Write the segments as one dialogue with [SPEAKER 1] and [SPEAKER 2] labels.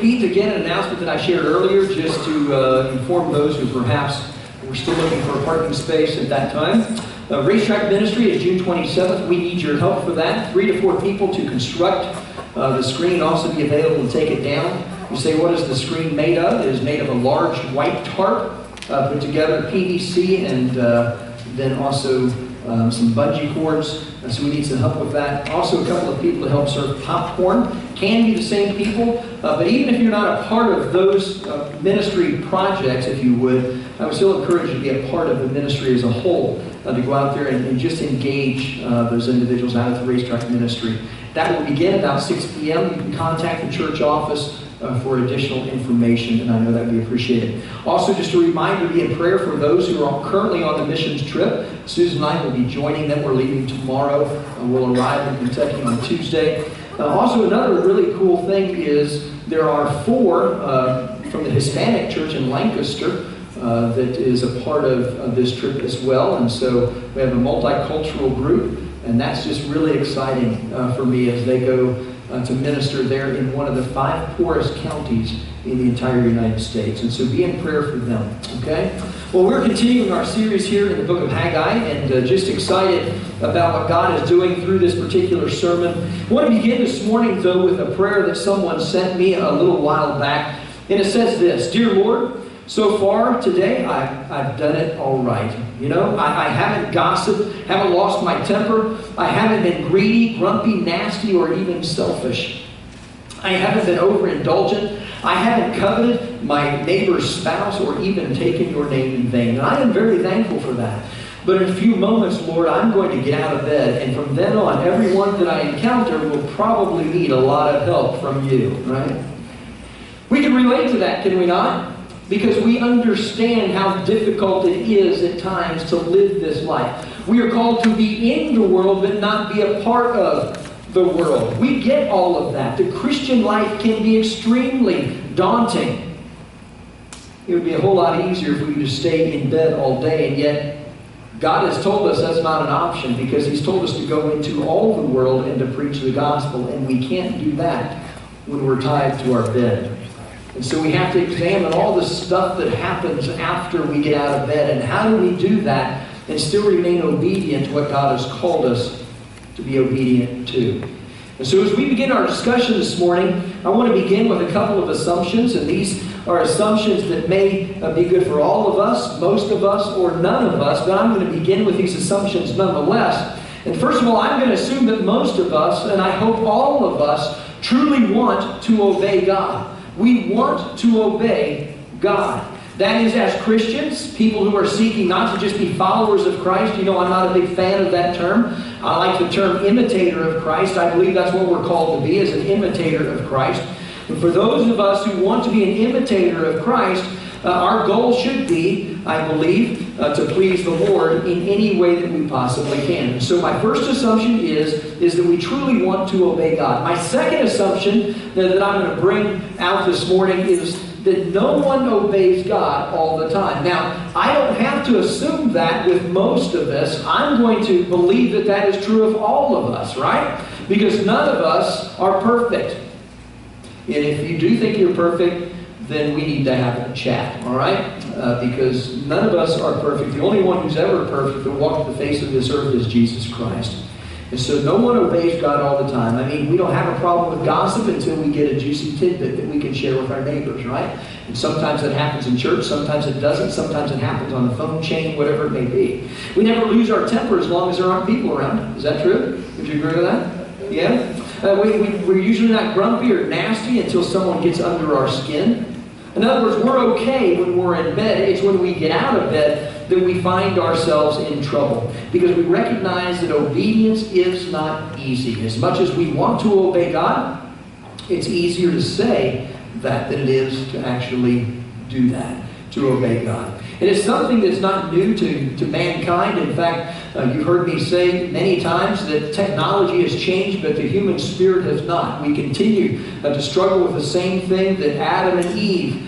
[SPEAKER 1] repeat again an announcement that I shared earlier, just to inform those who perhaps were still looking for a parking space at that time. Racetrack Ministry is June 27th. We need your help for that. 3 to 4 people to construct the screen, also be available to take it down. You say, what is the screen made of? It is made of a large white tarp, put together PVC, and then also some bungee cords. So we need some help with that. Also a couple of people to help serve popcorn. Can be the same people, but even if you're not a part of those ministry projects, if you would, I would still encourage you to be a part of the ministry as a whole, to go out there and just engage those individuals out at the Racetrack Ministry. That will begin about 6 p.m. You can contact the church office for additional information, and I know that would be appreciated. Also, just a reminder, be in prayer for those who are currently on the missions trip. Susan and I will be joining them. We're leaving tomorrow. We'll arrive in Kentucky on Tuesday. Also, another really cool thing is there are 4 from the Hispanic church in Lancaster that is a part of this trip as well. And so we have a multicultural group, and that's just really exciting for me as they go to minister there in one of the 5 poorest counties in the entire United States. And so be in prayer for them, okay? Well, we're continuing our series here in the book of Haggai, and just excited about what God is doing through this particular sermon. I want to begin this morning, though, with a prayer that someone sent me a little while back. And it says this: Dear Lord, so far today, I've done it all right. You know, I haven't gossiped, haven't lost my temper. I haven't been greedy, grumpy, nasty, or even selfish. I haven't been overindulgent. I haven't coveted my neighbor's spouse or even taken your name in vain. And I am very thankful for that. But in a few moments, Lord, I'm going to get out of bed. And from then on, everyone that I encounter will probably need a lot of help from you, right? We can relate to that, can we not? Because we understand how difficult it is at times to live this life. We are called to be in the world, but not be a part of the world. We get all of that. The Christian life can be extremely daunting. It would be a whole lot easier if we could just stay in bed all day, and yet God has told us that's not an option, because He's told us to go into all the world and to preach the gospel, and we can't do that when we're tied to our bed. And so we have to examine all the stuff that happens after we get out of bed, and how do we do that and still remain obedient to what God has called us to be obedient to. And so as we begin our discussion this morning, I want to begin with a couple of assumptions, and these are assumptions that may be good for all of us, most of us, or none of us, but I'm going to begin with these assumptions nonetheless. And first of all, I'm going to assume that most of us, and I hope all of us, truly want to obey God. We want to obey God. That is, as Christians, people who are seeking not to just be followers of Christ. You know, I'm not a big fan of that term. I like the term imitator of Christ. I believe that's what we're called to be, as an imitator of Christ. And for those of us who want to be an imitator of Christ, our goal should be, I believe, to please the Lord in any way that we possibly can. And so my first assumption is that we truly want to obey God. My second assumption that I'm going to bring out this morning is that no one obeys God all the time. Now, I don't have to assume that with most of us. I'm going to believe that that is true of all of us, right? Because none of us are perfect. And if you do think you're perfect, then we need to have a chat, all right? Because none of us are perfect. The only one who's ever perfect that walked the face of this earth is Jesus Christ. And so no one obeys God all the time. I mean, we don't have a problem with gossip until we get a juicy tidbit that we can share with our neighbors, right? And sometimes it happens in church, sometimes it doesn't, sometimes it happens on the phone chain, whatever it may be. We never lose our temper as long as there aren't people around. Is that true? Would you agree with that? Yeah? We're usually not grumpy or nasty until someone gets under our skin. In other words, we're okay when we're in bed. It's when we get out of bed that we find ourselves in trouble, because we recognize that obedience is not easy. As much as we want to obey God, it's easier to say that than it is to actually do that, to obey God. And it's something that's not new to mankind. In fact, you've heard me say many times that technology has changed, but the human spirit has not. We continue to struggle with the same thing that Adam and Eve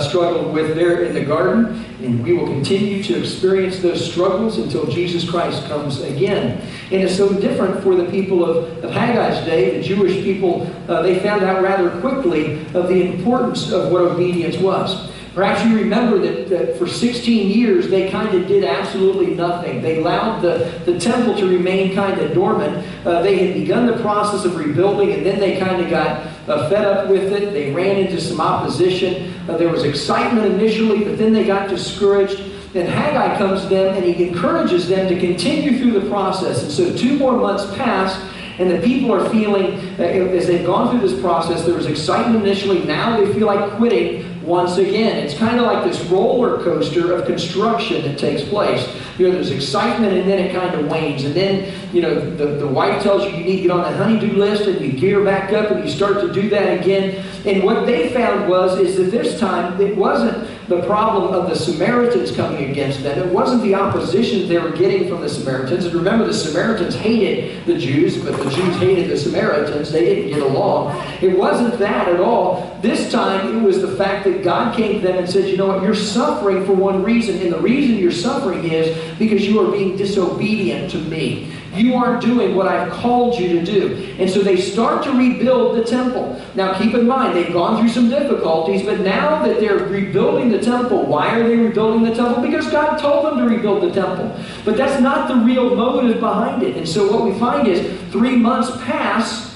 [SPEAKER 1] struggled with there in the garden. And we will continue to experience those struggles until Jesus Christ comes again. And it's so different for the people of Haggai's day. The Jewish people, they found out rather quickly of the importance of what obedience was. Perhaps you remember that for 16 years they kind of did absolutely nothing. They allowed the temple to remain kind of dormant. They had begun the process of rebuilding, and then they kind of got fed up with it. They ran into some opposition. There was excitement initially, but then they got discouraged. And Haggai comes to them and he encourages them to continue through the process. And so 2 more months pass, and the people are feeling, as they've gone through this process, there was excitement initially. Now they feel like quitting once again. It's kind of like this roller coaster of construction that takes place. There's excitement, and then it kind of wanes. And then, the wife tells you need to get on the honey-do list, and you gear back up, and you start to do that again. And what they found is that this time, it wasn't the problem of the Samaritans coming against them. It wasn't the opposition they were getting from the Samaritans. And remember, the Samaritans hated the Jews, but the Jews hated the Samaritans. They didn't get along. It wasn't that at all. This time, it was the fact that God came to them and said, you know what, you're suffering for one reason. And the reason you're suffering is because you are being disobedient to me. You aren't doing what I've called you to do. And so they start to rebuild the temple. Now keep in mind, they've gone through some difficulties, but now that they're rebuilding the temple, why are they rebuilding the temple? Because God told them to rebuild the temple. But that's not the real motive behind it. And so what we find is 3 months pass,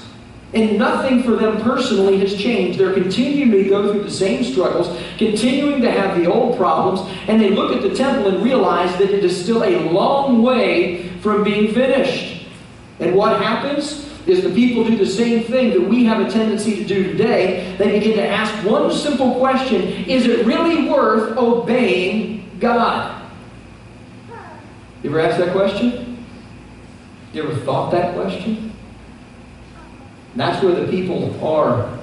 [SPEAKER 1] and nothing for them personally has changed. They're continuing to go through the same struggles, continuing to have the old problems, and they look at the temple and realize that it is still a long way from being finished. And what happens is the people do the same thing that we have a tendency to do today. They begin to ask one simple question: is it really worth obeying God? You ever asked that question? You ever thought that question? And that's where the people are.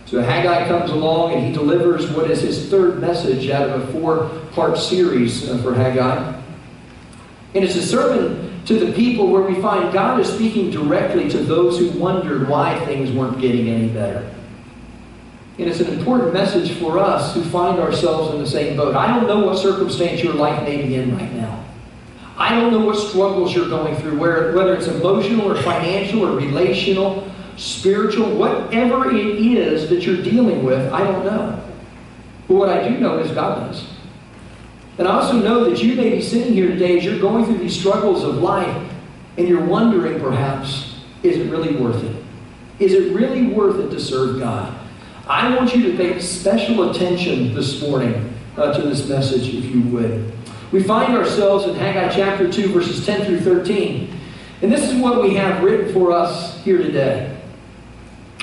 [SPEAKER 1] So Haggai comes along and he delivers what is his 3rd message out of a 4-part series for Haggai. And it's a sermon to the people where we find God is speaking directly to those who wondered why things weren't getting any better. And it's an important message for us who find ourselves in the same boat. I don't know what circumstance your life may be in right now. I don't know what struggles you're going through, whether it's emotional or financial or relational, spiritual, whatever it is that you're dealing with, I don't know. But what I do know is God does. And I also know that you may be sitting here today as you're going through these struggles of life, and you're wondering perhaps, is it really worth it? Is it really worth it to serve God? I want you to pay special attention this morning to this message, if you would. We find ourselves in Haggai chapter 2, verses 10 through 13. And this is what we have written for us here today.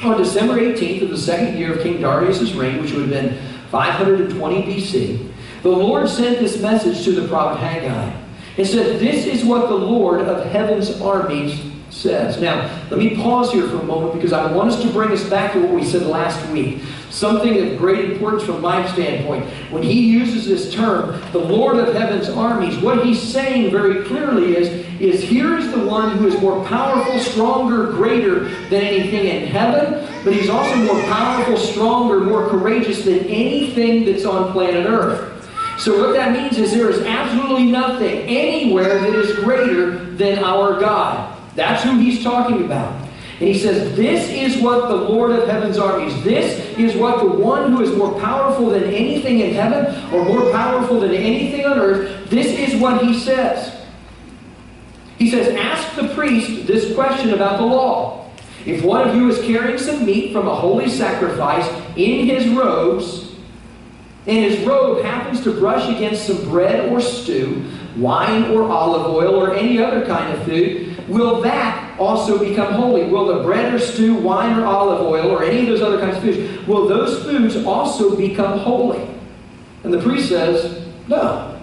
[SPEAKER 1] On December 18th of the 2nd year of King Darius' reign, which would have been 520 BC, the Lord sent this message to the prophet Haggai. It said, "This is what the Lord of heaven's armies says." Now, let me pause here for a moment because I want us to bring us back to what we said last week. Something of great importance from my standpoint. When he uses this term, the Lord of heaven's armies, what he's saying very clearly is here is the one who is more powerful, stronger, greater than anything in heaven, but he's also more powerful, stronger, more courageous than anything that's on planet Earth. So what that means is there is absolutely nothing anywhere that is greater than our God. That's who he's talking about. And he says, this is what the Lord of heaven's armies, this is what the one who is more powerful than anything in heaven or more powerful than anything on earth, this is what he says. He says, ask the priest this question about the law. If one of you is carrying some meat from a holy sacrifice in his robes, and his robe happens to brush against some bread or stew, wine or olive oil or any other kind of food, will that also become holy? Will the bread or stew, wine or olive oil, or any of those other kinds of foods, will those foods also become holy? And the priest says, no.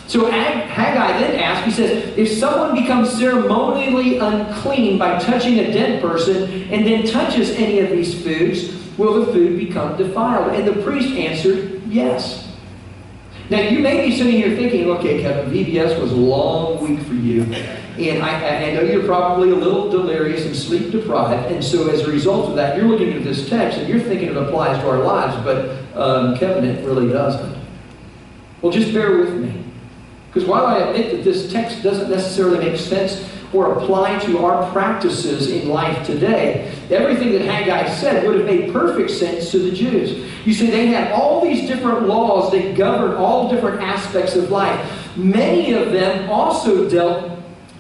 [SPEAKER 1] So Haggai then asks, he says, if someone becomes ceremonially unclean by touching a dead person and then touches any of these foods, will the food become defiled? And the priest answered, yes. Now you may be sitting here thinking, okay, Kevin, VBS was a long week for you. And I know you're probably a little delirious and sleep deprived, and so as a result of that, you're looking at this text and you're thinking it applies to our lives, but Kevin, it really doesn't. Well, just bear with me. Because while I admit that this text doesn't necessarily make sense or apply to our practices in life today, everything that Haggai said would have made perfect sense to the Jews. You see, they had all these different laws that govern all different aspects of life. Many of them also dealt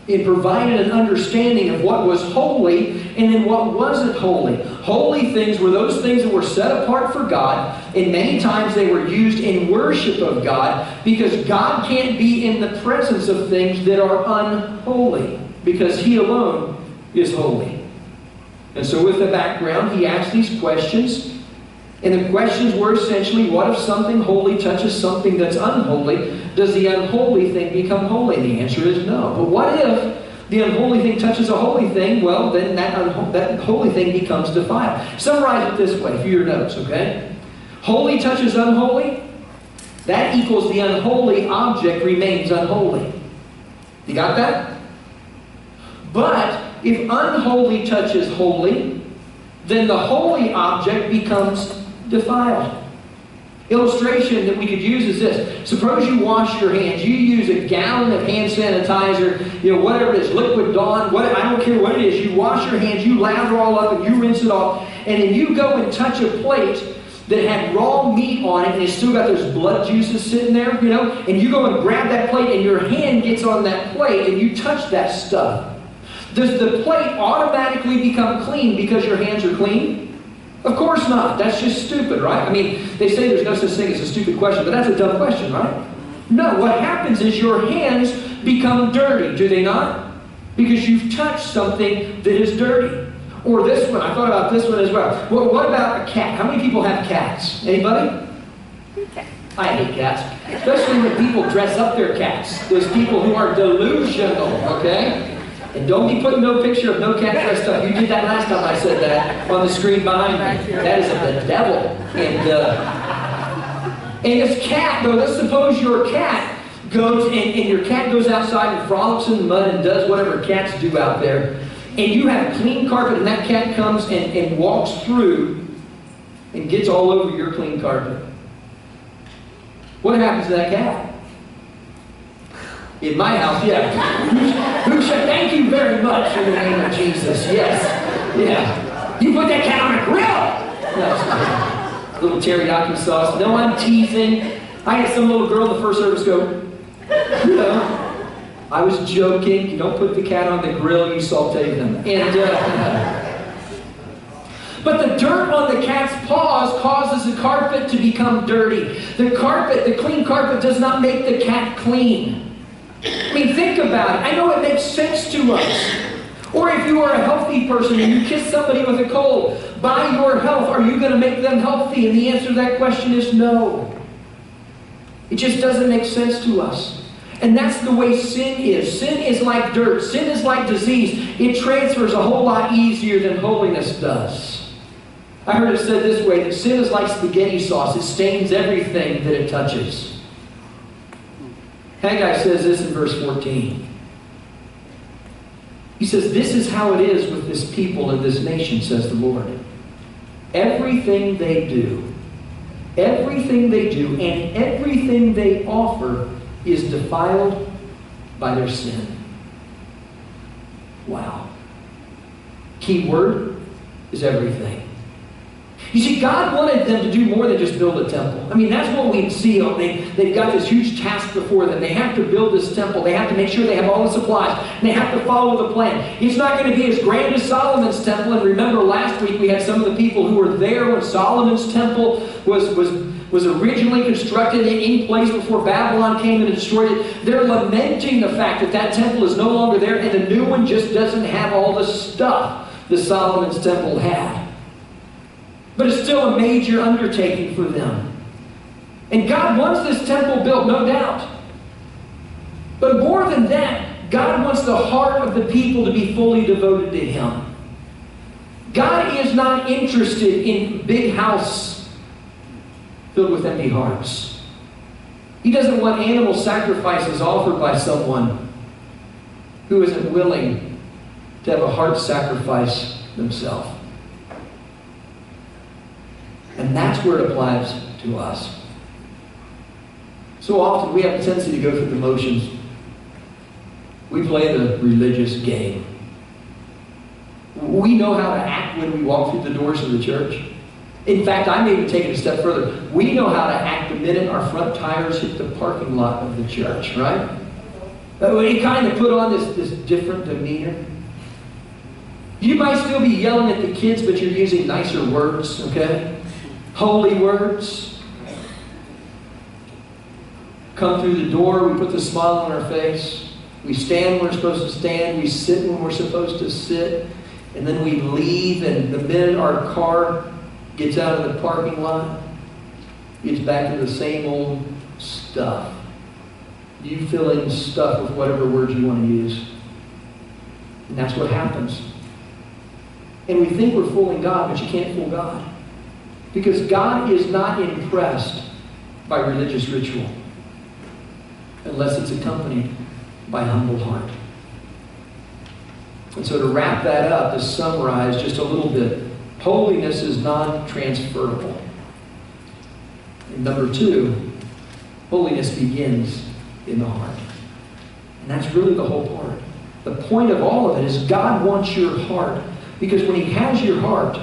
[SPEAKER 1] in providing an understanding of what was holy and then what wasn't holy. Holy things were those things that were set apart for God, and many times they were used in worship of God, because God can't be in the presence of things that are unholy, because He alone is holy. And so with the background, he asked these questions. And the questions were essentially, what if something holy touches something that's unholy? Does the unholy thing become holy? And the answer is no. But what if the unholy thing touches a holy thing? Well, then that holy thing becomes defiled. Summarize it this way for your notes, okay? Holy touches unholy. That equals the unholy object remains unholy. You got that? But if unholy touches holy, then the holy object becomes defiled. Illustration that we could use is this. Suppose you wash your hands. You use a gallon of hand sanitizer, whatever it is, Liquid Dawn, I don't care what it is. You wash your hands, you lather all up, and you rinse it off. And then you go and touch a plate that had raw meat on it, and it's still got those blood juices sitting there, and you go and grab that plate, and your hand gets on that plate, and you touch that stuff. Does the plate automatically become clean because your hands are clean? Of course not. That's just stupid, right? I mean, they say there's no such thing as a stupid question, but that's a dumb question, right? No, what happens is your hands become dirty, do they not? Because you've touched something that is dirty. Or this one, I thought about this one as well. Well, what about a cat? How many people have cats? Anybody?
[SPEAKER 2] Okay.
[SPEAKER 1] I hate cats. Especially when people dress up their cats. Those people who are delusional, okay? And don't be putting no picture of no cat dressed up. You did that last time I said that on the screen behind me. That is of the devil. And this cat, though, let's suppose your cat goes and your cat goes outside and frolics in the mud and does whatever cats do out there. And you have clean carpet, and that cat comes and walks through and gets all over your clean carpet. What happens to that cat? In my house, yeah. Who said, thank you very much in the name of Jesus. Yes. Yeah. You put that cat on a grill. No, little teriyaki sauce. No, I'm teasing. I had some little girl in the first service go, I was joking. You don't put the cat on the grill, you saute them. But the dirt on the cat's paws causes the carpet to become dirty. The clean carpet does not make the cat clean. I mean, think about it. I know it makes sense to us. Or if you are a healthy person and you kiss somebody with a cold, by your health, are you going to make them healthy? And the answer to that question is no. It just doesn't make sense to us. And that's the way sin is. Sin is like dirt. Sin is like disease. It transfers a whole lot easier than holiness does. I heard it said this way, that sin is like spaghetti sauce. It stains everything that it touches. Haggai says this in verse 14. He says, this is how it is with this people and this nation, says the Lord. Everything they do, and everything they offer is defiled by their sin. Wow. Key word is everything. You see, God wanted them to do more than just build a temple. I mean, that's what we see. They've got this huge task before them. They have to build this temple. They have to make sure they have all the supplies. And they have to follow the plan. It's not going to be as grand as Solomon's temple. And remember, last week we had some of the people who were there when Solomon's temple was originally constructed in place before Babylon came and destroyed it. They're lamenting the fact that that temple is no longer there, and the new one just doesn't have all the stuff that Solomon's temple had. But it's still a major undertaking for them. And God wants this temple built, no doubt. But more than that, God wants the heart of the people to be fully devoted to Him. God is not interested in a big house filled with empty hearts. He doesn't want animal sacrifices offered by someone who isn't willing to have a heart sacrifice themselves. And that's where it applies to us. So often we have a tendency to go through the motions. We play the religious game. We know how to act when we walk through the doors of the church. In fact, I may even take it a step further. We know how to act the minute our front tires hit the parking lot of the church, right? We kind of put on this different demeanor. You might still be yelling at the kids, but you're using nicer words, okay? Holy words. Come through the door, we put the smile on our face. We stand when we're supposed to stand. We sit when we're supposed to sit. And then we leave, and the minute our car gets out of the parking lot, it's back to the same old stuff. You fill in stuff with whatever words you want to use. And that's what happens. And we think we're fooling God, but you can't fool God. Because God is not impressed by religious ritual unless it's accompanied by humble heart. And so to wrap that up, to summarize just a little bit, holiness is non-transferable. And number two, holiness begins in the heart. And that's really the whole part. The point of all of it is God wants your heart, because when He has your heart,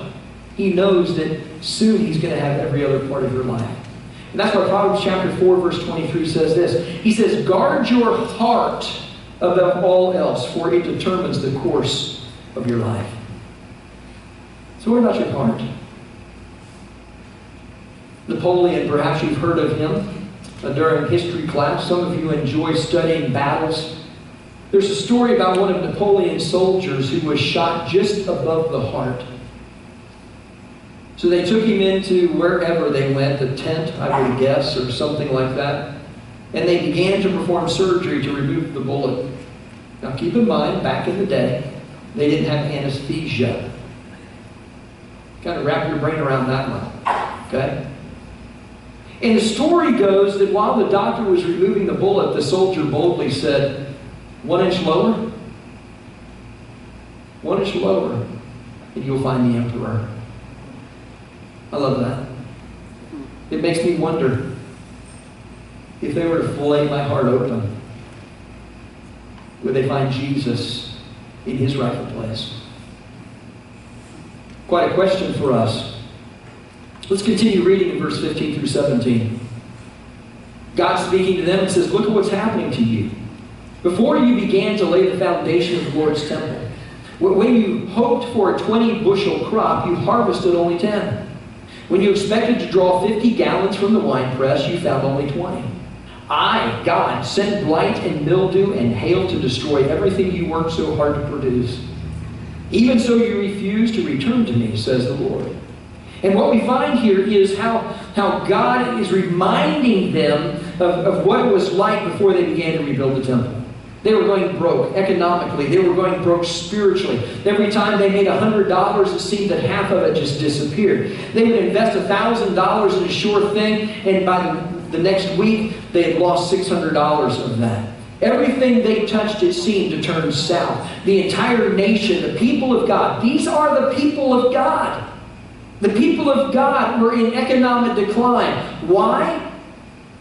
[SPEAKER 1] He knows that soon He's going to have every other part of your life. And that's why Proverbs chapter 4, verse 23 says this. He says, guard your heart above all else, for it determines the course of your life. So what about your heart? Napoleon, perhaps you've heard of him during history class. Some of you enjoy studying battles. There's a story about one of Napoleon's soldiers who was shot just above the heart. So they took him into wherever they went, a tent, I would guess, or something like that. And they began to perform surgery to remove the bullet. Now keep in mind, back in the day, they didn't have anesthesia. Kind of wrap your brain around that one. Okay? And the story goes that while the doctor was removing the bullet, the soldier boldly said, 1 inch lower? 1 inch lower, and you'll find the emperor. I love that. It makes me wonder if they were to fillet my heart open, would they find Jesus in His rightful place? Quite a question for us. Let's continue reading in verse 15 through 17. God speaking to them and says, look at what's happening to you. Before you began to lay the foundation of the Lord's temple, when you hoped for a 20 bushel crop, you harvested only 10. When you expected to draw 50 gallons from the winepress, you found only 20. I, God, sent blight and mildew and hail to destroy everything you worked so hard to produce. Even so you refuse to return to me, says the Lord. And what we find here is how God is reminding them of what it was like before they began to rebuild the temple. They were going broke economically. They were going broke spiritually. Every time they made $100, it seemed that half of it just disappeared. They would invest $1,000 in a sure thing, and by the next week, they had lost $600 of that. Everything they touched, it seemed to turn south. The entire nation, the people of God, these are the people of God. The people of God were in economic decline. Why?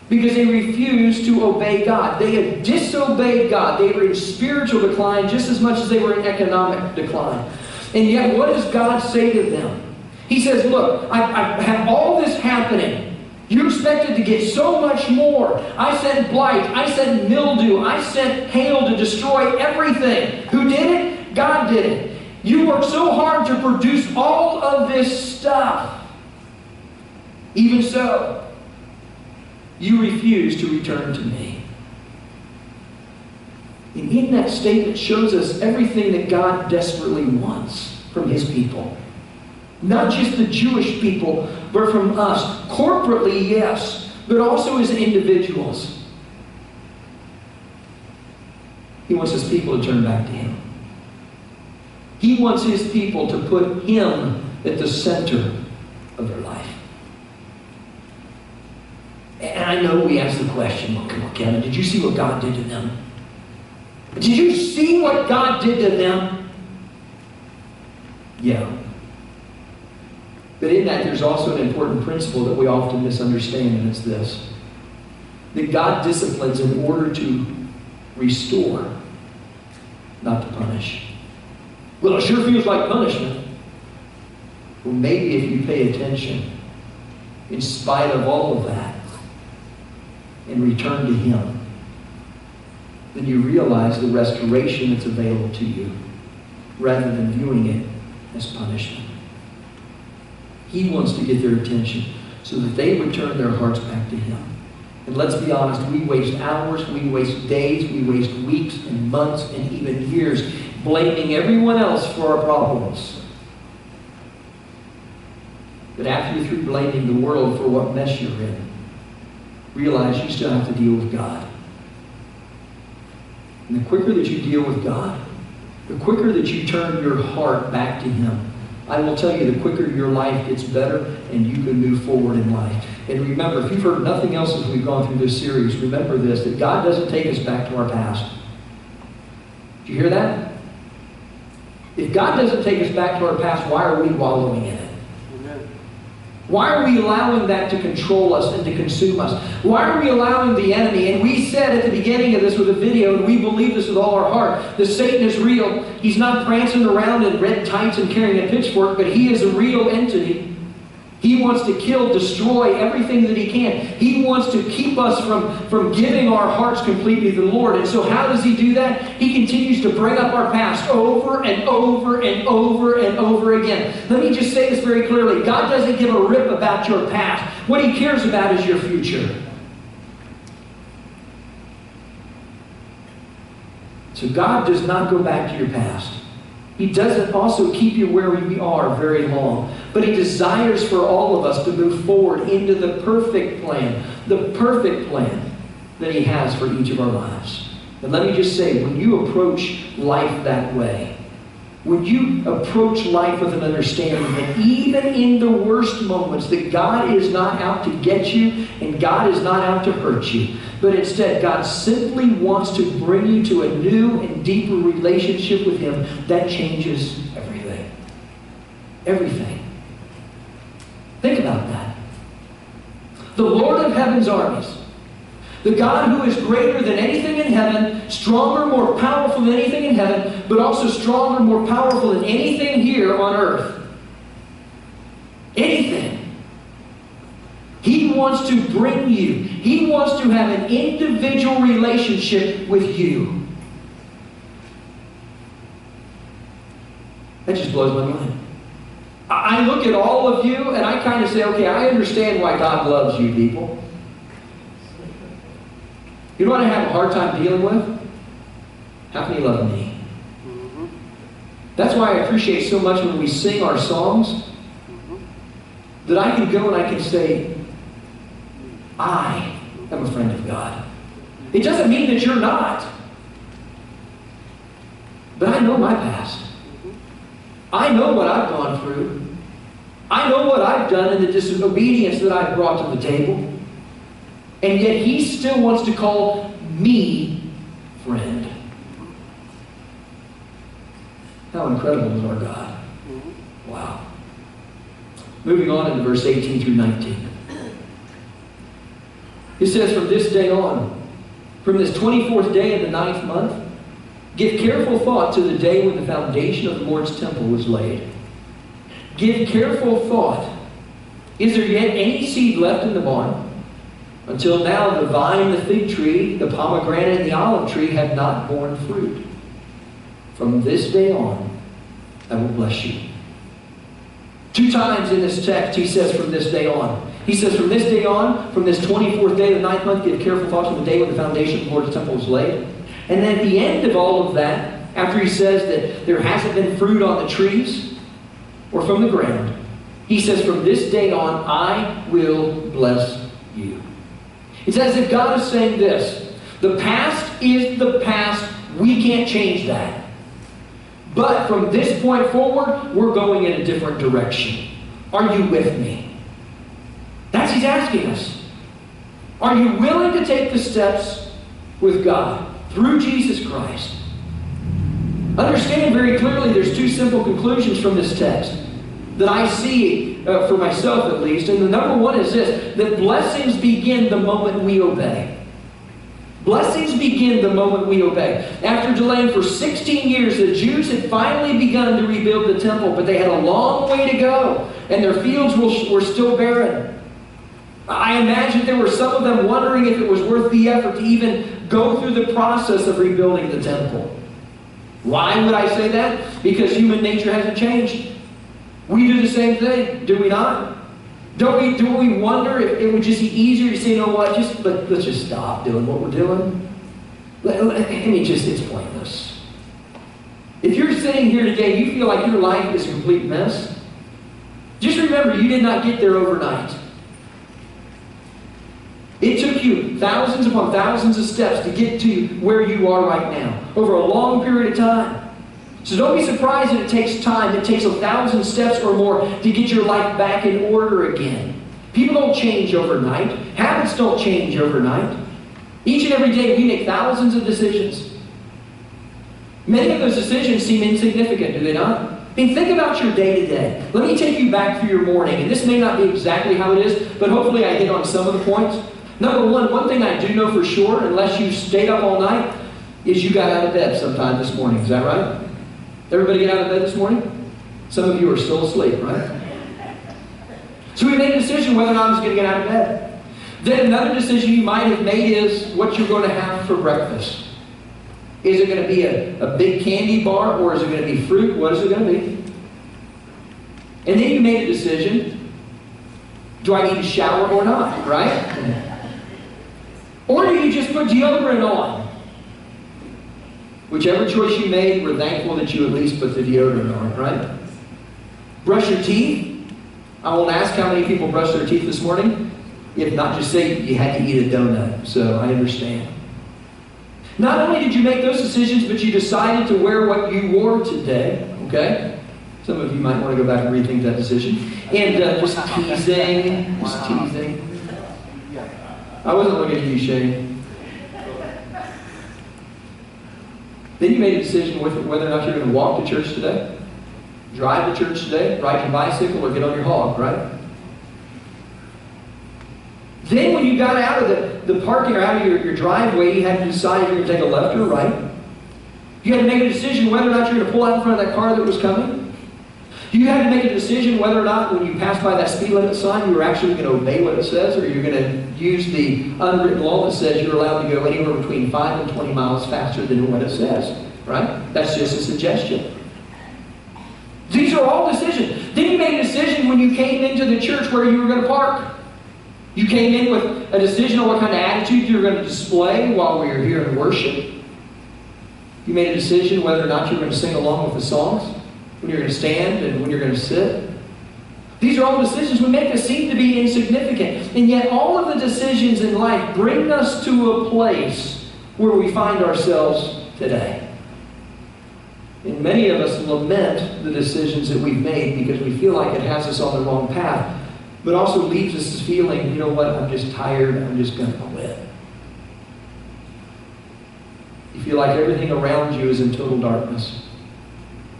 [SPEAKER 1] Because they refused to obey God. They had disobeyed God. They were in spiritual decline just as much as they were in economic decline. And yet, what does God say to them? He says, look, I have all this happening. You expected to get so much more. I sent blight. I sent mildew. I sent hail to destroy everything. Who did it? God did it. You worked so hard to produce all of this stuff. Even so, you refuse to return to me. And in that statement shows us everything that God desperately wants from His people. Not just the Jewish people, but from us. Corporately, yes, but also as individuals. He wants His people to turn back to Him. He wants His people to put Him at the center of their life. And I know we ask the question, well, Kevin, did you see what God did to them? Did you see what God did to them? Yeah. But in that, there's also an important principle that we often misunderstand, and it's this: that God disciplines in order to restore, not to punish. Well, it sure feels like punishment. Well, maybe if you pay attention, in spite of all of that, and return to Him, then you realize the restoration that's available to you, rather than viewing it as punishment. He wants to get their attention so that they would turn their hearts back to Him. And let's be honest, we waste hours, we waste days, we waste weeks and months and even years blaming everyone else for our problems. But after you're through blaming the world for what mess you're in, realize you still have to deal with God. And the quicker that you deal with God, the quicker that you turn your heart back to Him, I will tell you, the quicker your life gets better and you can move forward in life. And remember, if you've heard nothing else as we've gone through this series, remember this, that God doesn't take us back to our past. Did you hear that? If God doesn't take us back to our past, why are we wallowing in it? Why are we allowing that to control us and to consume us? Why are we allowing the enemy? And we said at the beginning of this with a video, and we believe this with all our heart, that Satan is real. He's not prancing around in red tights and carrying a pitchfork, but he is a real entity. He wants to kill, destroy everything that he can. He wants to keep us from giving our hearts completely to the Lord. And so how does he do that? He continues to bring up our past over and over and over and over again. Let me just say this very clearly. God doesn't give a rip about your past. What He cares about is your future. So God does not go back to your past. He doesn't also keep you where we are very long. But He desires for all of us to move forward into the perfect plan that He has for each of our lives. And let me just say, when you approach life that way, when you approach life with an understanding that even in the worst moments, that God is not out to get you and God is not out to hurt you, but instead God simply wants to bring you to a new and deeper relationship with Him, that changes everything. Everything. Think about that. The Lord of heaven's armies, the God who is greater than anything in heaven, stronger, more powerful than anything in heaven, but also stronger, more powerful than anything here on earth. Anything. He wants to bring you. He wants to have an individual relationship with you. That just blows my mind. I look at all of you and I kind of say, okay, I understand why God loves you people. You know what I have a hard time dealing with? How can He love me? That's why I appreciate so much when we sing our songs, that I can go and I can say, I am a friend of God. It doesn't mean that you're not. But I know my past. I know what I've gone through. I know what I've done in the disobedience that I've brought to the table. And yet He still wants to call me friend. How incredible is our God. Wow. Moving on into verse 18 through 19. It says, from this day on, from this 24th day of the 9th month, give careful thought to the day when the foundation of the Lord's temple was laid. Give careful thought. Is there yet any seed left in the barn? Until now the vine, the fig tree, the pomegranate, and the olive tree have not borne fruit. From this day on, I will bless you. 2 times in this text he says from this day on. He says from this day on, from this 24th day of the 9th month, give careful thought to the day when the foundation of the Lord's temple was laid. And then at the end of all of that, after he says that there hasn't been fruit on the trees or from the ground, he says, from this day on, I will bless you. It's as if God is saying this: the past is the past. We can't change that. But from this point forward, we're going in a different direction. Are you with me? That's what He's asking us. Are you willing to take the steps with God? through Jesus Christ. Understand very clearly there's two simple conclusions from this text that I see for myself at least. And the number one is this, that blessings begin the moment we obey. Blessings begin the moment we obey. After delaying for 16 years, the Jews had finally begun to rebuild the temple, but they had a long way to go, and their fields were still barren. I imagine there were some of them wondering if it was worth the effort to even go through the process of rebuilding the temple. Why would I say that? Because human nature hasn't changed. We do the same thing, do we not? Do we wonder if it would just be easier to say, you know what, let's just stop doing what we're doing? It's pointless. If you're sitting here today and you feel like your life is a complete mess, just remember you did not get there overnight. It took you thousands upon thousands of steps to get to where you are right now, over a long period of time. So don't be surprised that it takes time. It takes 1,000 steps or more to get your life back in order again. People don't change overnight. Habits don't change overnight. Each and every day we make thousands of decisions. Many of those decisions seem insignificant, do they not? Think about your day to day. Let me take you back through your morning. And this may not be exactly how it is, but hopefully I hit on some of the points. Number one thing I do know for sure, unless you stayed up all night, is you got out of bed sometime this morning. Is that right? Everybody get out of bed this morning? Some of you are still asleep, right? So we made a decision whether or not I was going to get out of bed. Then another decision you might have made is what you're going to have for breakfast. Is it going to be a big candy bar, or is it going to be fruit? What is it going to be? And then you made a decision. Do I need to shower or not, right? Or do you just put deodorant on? Whichever choice you made, we're thankful that you at least put the deodorant on, right? Brush your teeth. I won't ask how many people brushed their teeth this morning. If not, just say you had to eat a donut. So I understand. Not only did you make those decisions, but you decided to wear what you wore today. Okay? Some of you might want to go back and rethink that decision. And just teasing. I wasn't looking at you, Shane. Then you made a decision with whether or not you're going to walk to church today, drive to church today, ride your bicycle, or get on your hog, right? Then when you got out of the parking or out of your driveway, you had to decide if you're going to take a left or a right. You had to make a decision whether or not you're going to pull out in front of that car that was coming. You had to make a decision whether or not when you passed by that speed limit sign, you were actually going to obey what it says, or you're going to use the unwritten law that says you're allowed to go anywhere between 5 and 20 miles faster than what it says, right? That's just a suggestion. These are all decisions. Then you made a decision when you came into the church where you were going to park. You came in with a decision on what kind of attitude you were going to display while we were here in worship. You made a decision whether or not you were going to sing along with the songs, when you're going to stand and when you're going to sit. These are all decisions we make that seem to be insignificant. And yet all of the decisions in life bring us to a place where we find ourselves today. And many of us lament the decisions that we've made because we feel like it has us on the wrong path. But also leaves us feeling, you know what, I'm just tired, I'm just going to quit. You feel like everything around you is in total darkness.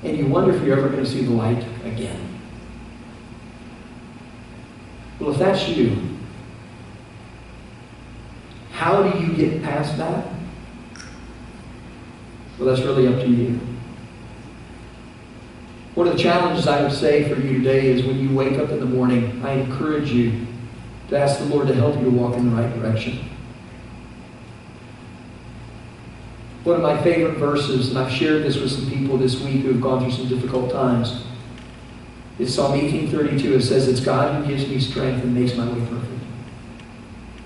[SPEAKER 1] And you wonder if you're ever going to see the light again. Well, if that's you, how do you get past that? Well, that's really up to you. One of the challenges I would say for you today is when you wake up in the morning, I encourage you to ask the Lord to help you to walk in the right direction. One of my favorite verses, and I've shared this with some people this week who have gone through some difficult times, is Psalm 18:32. It says, "It's God who gives me strength and makes my way perfect."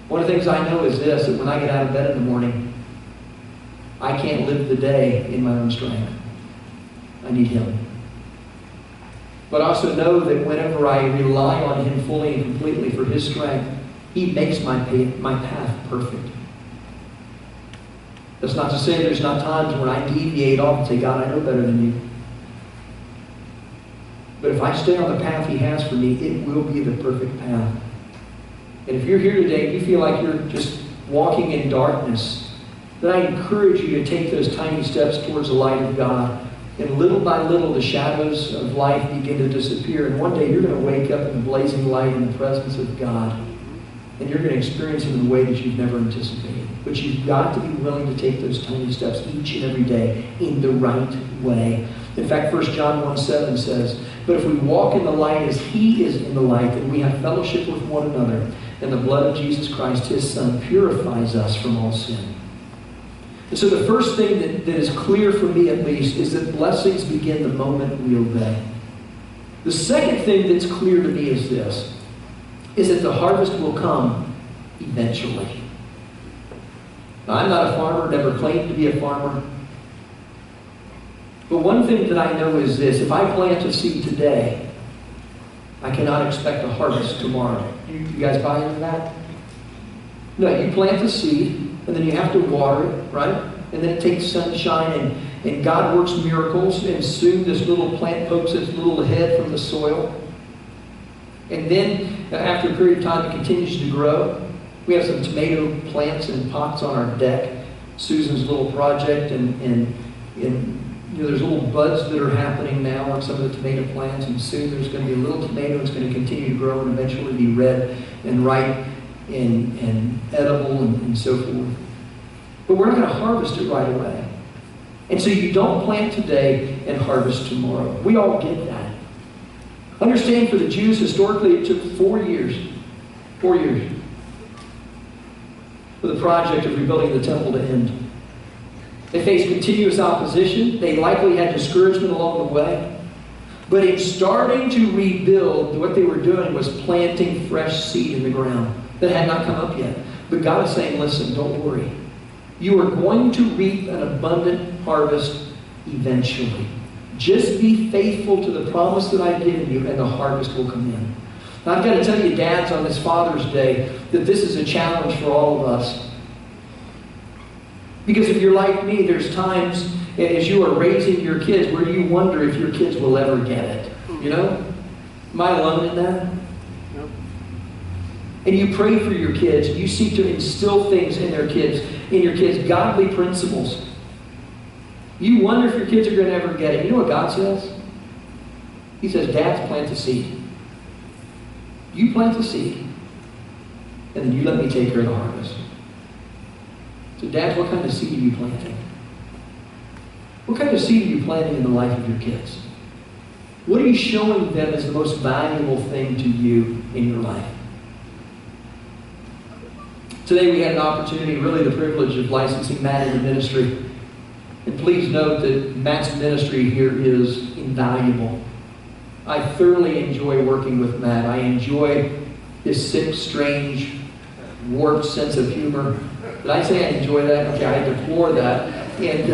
[SPEAKER 1] One of the things I know is this, that when I get out of bed in the morning, I can't live the day in my own strength. I need Him. But also know that whenever I rely on Him fully and completely for His strength, He makes my path perfect. That's not to say there's not times when I deviate off and say, God, I know better than you. But if I stay on the path He has for me, it will be the perfect path. And if you're here today and you feel like you're just walking in darkness, then I encourage you to take those tiny steps towards the light of God. And little by little, the shadows of life begin to disappear. And one day, you're going to wake up in the blazing light in the presence of God. And you're going to experience Him in a way that you've never anticipated. But you've got to be willing to take those tiny steps each and every day in the right way. In fact, 1 John 1:7 says, "But if we walk in the light as He is in the light, then we have fellowship with one another. And the blood of Jesus Christ, His Son, purifies us from all sin." And so the first thing that is clear for me, at least, is that blessings begin the moment we obey. The second thing that's clear to me is this, is that the harvest will come eventually. Now, I'm not a farmer, never claimed to be a farmer. But one thing that I know is this: if I plant a seed today, I cannot expect a harvest tomorrow. You guys buy into that? No, you plant the seed, and then you have to water it, right? And then it takes sunshine, and God works miracles, and soon this little plant pokes its little head from the soil. And then, after a period of time, it continues to grow. We have some tomato plants in pots on our deck, Susan's little project, and there's little buds that are happening now on some of the tomato plants, and soon there's going to be a little tomato that's going to continue to grow and eventually be red and ripe and edible and so forth. But we're not going to harvest it right away. And so you don't plant today and harvest tomorrow. We all get that. Understand, for the Jews, historically, it took 4 years. 4 years. For the project of rebuilding the temple to end. They faced continuous opposition. They likely had discouragement along the way. But in starting to rebuild, what they were doing was planting fresh seed in the ground that had not come up yet. But God is saying, listen, don't worry. You are going to reap an abundant harvest eventually. Just be faithful to the promise that I've given you, and the harvest will come in. Now, I've got to tell you, dads, on this Father's Day, that this is a challenge for all of us. Because if you're like me, there's times as you are raising your kids where you wonder if your kids will ever get it. You know? Am I alone in that? No. And you pray for your kids. You seek to instill things in your kids, godly principles. You wonder if your kids are going to ever get it. You know what God says? He says, dads, plant the seed. You plant the seed, and then you let me take care of the harvest. So dads, what kind of seed are you planting? What kind of seed are you planting in the life of your kids? What are you showing them as the most valuable thing to you in your life? Today we had an opportunity, really the privilege of licensing Matt in the ministry. And please note that Matt's ministry here is invaluable. I thoroughly enjoy working with Matt. I enjoy his sick, strange, warped sense of humor. Did I say I enjoy that? Okay, I deplore that. And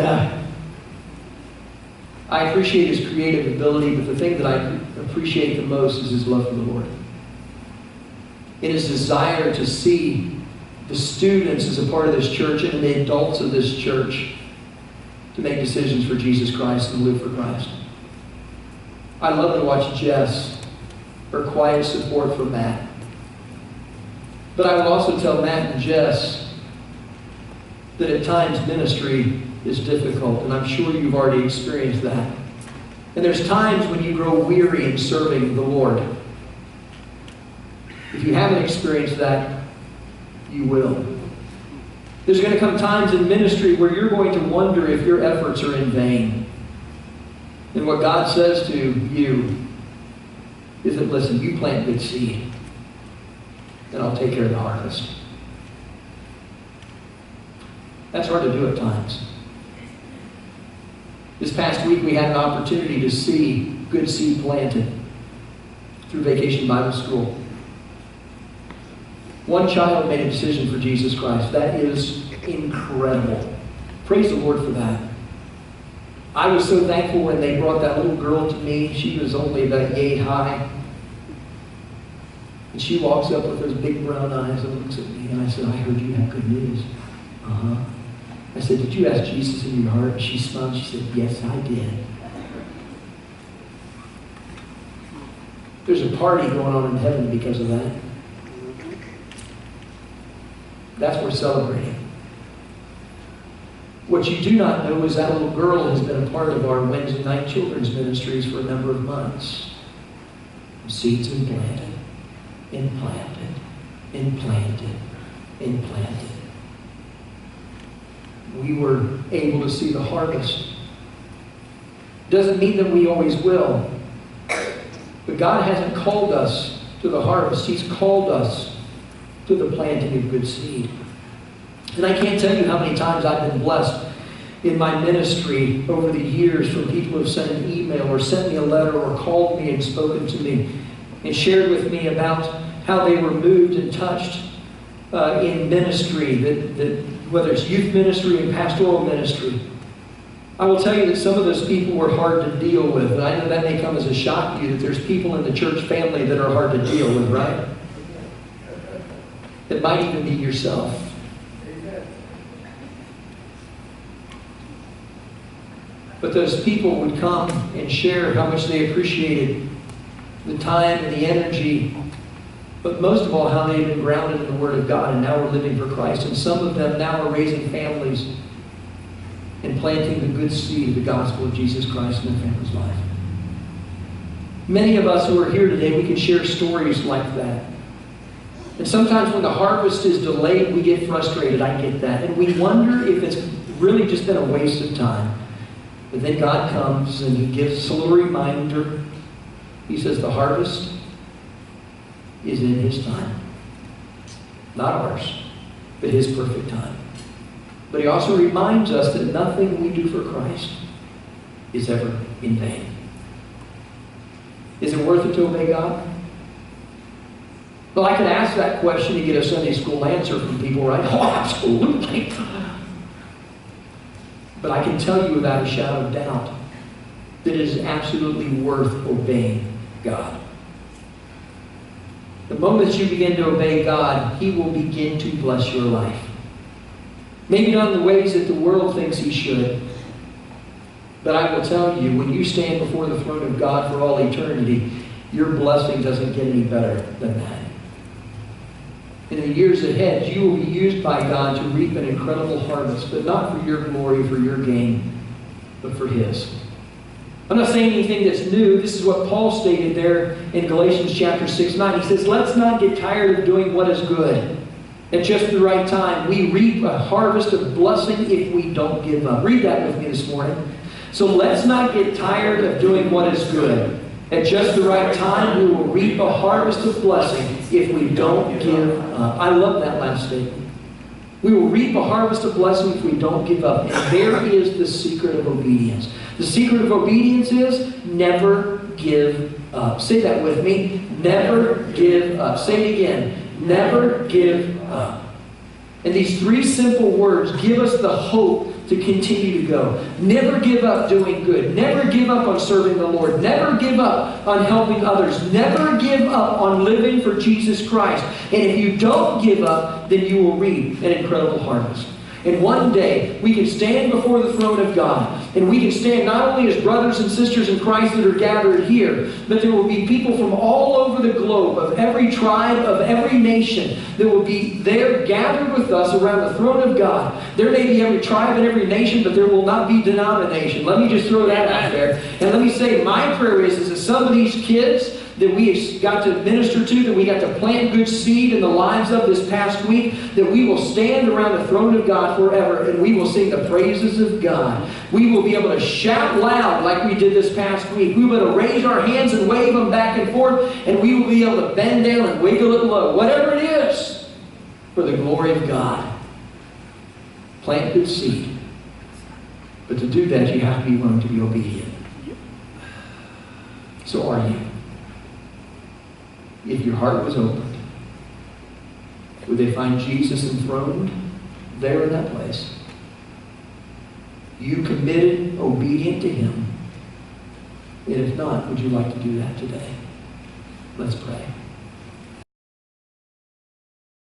[SPEAKER 1] I appreciate his creative ability, but the thing that I appreciate the most is his love for the Lord. And his desire to see the students as a part of this church and the adults of this church to make decisions for Jesus Christ and live for Christ. I love to watch Jess, her quiet support for Matt. But I will also tell Matt and Jess that at times ministry is difficult, and I'm sure you've already experienced that. And there's times when you grow weary in serving the Lord. If you haven't experienced that, you will. There's going to come times in ministry where you're going to wonder if your efforts are in vain. And what God says to you is that, listen, you plant good seed, and I'll take care of the harvest. That's hard to do at times. This past week we had an opportunity to see good seed planted through Vacation Bible School. One child made a decision for Jesus Christ. That is incredible. Praise the Lord for that. I was so thankful when they brought that little girl to me. She was only about yay high. And she walks up with those big brown eyes and looks at me. And I said, I heard you have good news. Uh-huh. I said, did you ask Jesus in your heart? And she smiled. She said, yes, I did. There's a party going on in heaven because of that. That's worth celebrating. What you do not know is that little girl has been a part of our Wednesday night children's ministries for a number of months. Seeds implanted, implanted, implanted, implanted. We were able to see the harvest. Doesn't mean that we always will. But God hasn't called us to the harvest. He's called us to the planting of good seed. And I can't tell you how many times I've been blessed in my ministry over the years from people who have sent an email or sent me a letter or called me and spoken to me and shared with me about how they were moved and touched in ministry, that whether it's youth ministry and pastoral ministry. I will tell you that some of those people were hard to deal with. And I know that may come as a shock to you that there's people in the church family that are hard to deal with, right? It might even be yourself. But those people would come and share how much they appreciated the time and the energy, but most of all, how they've been grounded in the Word of God and now are living for Christ. And some of them now are raising families and planting the good seed of the gospel of Jesus Christ in their family's life. Many of us who are here today, we can share stories like that. And sometimes when the harvest is delayed, we get frustrated. I get that. And we wonder if it's really just been a waste of time. But then God comes and He gives us a little reminder. He says the harvest is in His time. Not ours, but His perfect time. But He also reminds us that nothing we do for Christ is ever in vain. Is it worth it to obey God? Well, I could ask that question to get a Sunday school answer from people, right? Oh, absolutely. But I can tell you without a shadow of doubt that it is absolutely worth obeying God. The moment you begin to obey God, He will begin to bless your life. Maybe not in the ways that the world thinks He should. But I will tell you, when you stand before the throne of God for all eternity, your blessing doesn't get any better than that. In the years ahead, you will be used by God to reap an incredible harvest, but not for your glory, for your gain, but for His. I'm not saying anything that's new. This is what Paul stated there in Galatians chapter 6:9. He says, let's not get tired of doing what is good. At just the right time, we reap a harvest of blessing if we don't give up. Read that with me this morning. So let's not get tired of doing what is good. At just the right time, we will reap a harvest of blessing if we don't give up. I love that last statement. We will reap a harvest of blessing if we don't give up. And there is the secret of obedience. The secret of obedience is never give up. Say that with me. Never give up. Say it again. Never give up. And these three simple words give us the hope to continue to go. Never give up doing good. Never give up on serving the Lord. Never give up on helping others. Never give up on living for Jesus Christ. And if you don't give up, then you will reap an incredible harvest. And one day, we can stand before the throne of God. And we can stand not only as brothers and sisters in Christ that are gathered here, but there will be people from all over the globe, of every tribe, of every nation, that will be there gathered with us around the throne of God. There may be every tribe and every nation, but there will not be denomination. Let me just throw that out there. And let me say, my prayer is that some of these kids that we got to minister to, that we got to plant good seed in the lives of this past week, that we will stand around the throne of God forever and we will sing the praises of God. We will be able to shout loud like we did this past week. We will raise our hands and wave them back and forth, and we will be able to bend down and wiggle it low. Whatever it is, for the glory of God. Plant good seed. But to do that, you have to be willing to be obedient. So are you? If your heart was opened, would they find Jesus enthroned there in that place? You committed, obedient to Him. And if not, would you like to do that today? Let's pray.